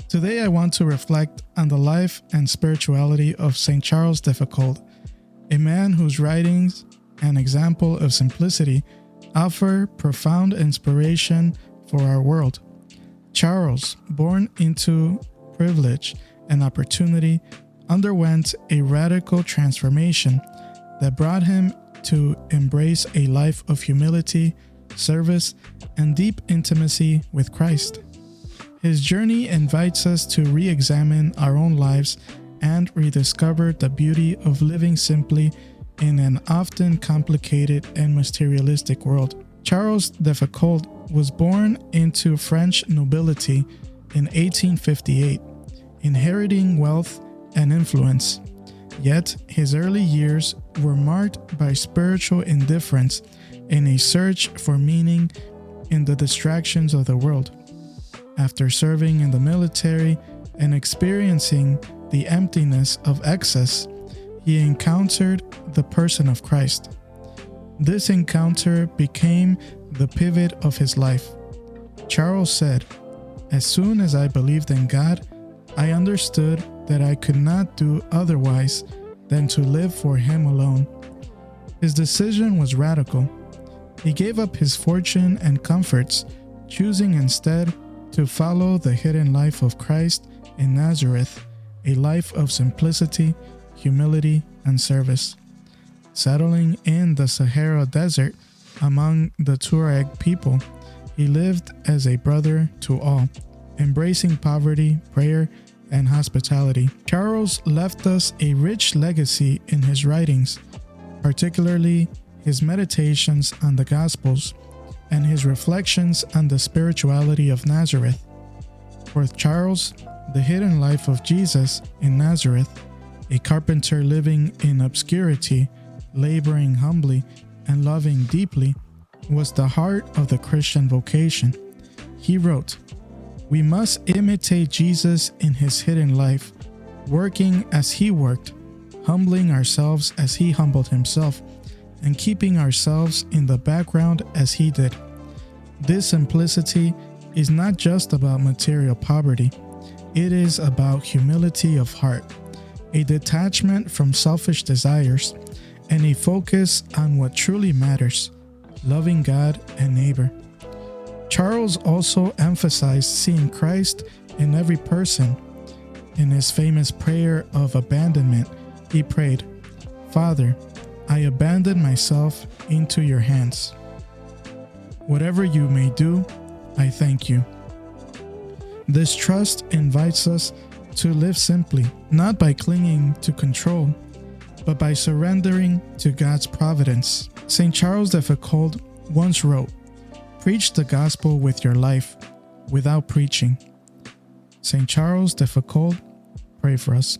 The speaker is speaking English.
Today I want to reflect on the life and spirituality of Saint Charles de Foucauld, a man whose writings, an example of simplicity, offer profound inspiration for our world. Charles, born into privilege and opportunity, underwent a radical transformation that brought him to embrace a life of humility, service, and deep intimacy with Christ. His journey invites us to re-examine our own lives and rediscover the beauty of living simply in an often complicated and materialistic world. Charles de Foucauld was born into French nobility in 1858, inheriting wealth and influence. Yet, his early years were marked by spiritual indifference and a search for meaning in the distractions of the world. After serving in the military and experiencing the emptiness of excess, he encountered the person of Christ. This encounter became the pivot of his life. Charles said, "As soon as I believed in God, I understood that I could not do otherwise than to live for Him alone." His decision was radical. He gave up his fortune and comforts, choosing instead to follow the hidden life of Christ in Nazareth, a life of simplicity, humility, and service. Settling in the Sahara Desert among the Tuareg people, he lived as a brother to all, embracing poverty, prayer, and hospitality. Charles left us a rich legacy in his writings, particularly his meditations on the Gospels and his reflections on the spirituality of Nazareth. For Charles, the hidden life of Jesus in Nazareth, a carpenter living in obscurity, laboring humbly, and loving deeply, was the heart of the Christian vocation. He wrote, "We must imitate Jesus in his hidden life, working as he worked, humbling ourselves as he humbled himself, and keeping ourselves in the background as he did." This simplicity is not just about material poverty. It is about humility of heart, a detachment from selfish desires, and a focus on what truly matters, loving God and neighbor. Charles also emphasized seeing Christ in every person. In his famous prayer of abandonment, he prayed, "Father, I abandon myself into your hands. Whatever you may do, I thank you." This trust invites us to live simply, not by clinging to control, but by surrendering to God's providence. Saint Charles de Foucauld once wrote, "Preach the gospel with your life, without preaching." Saint Charles de Foucauld, pray for us.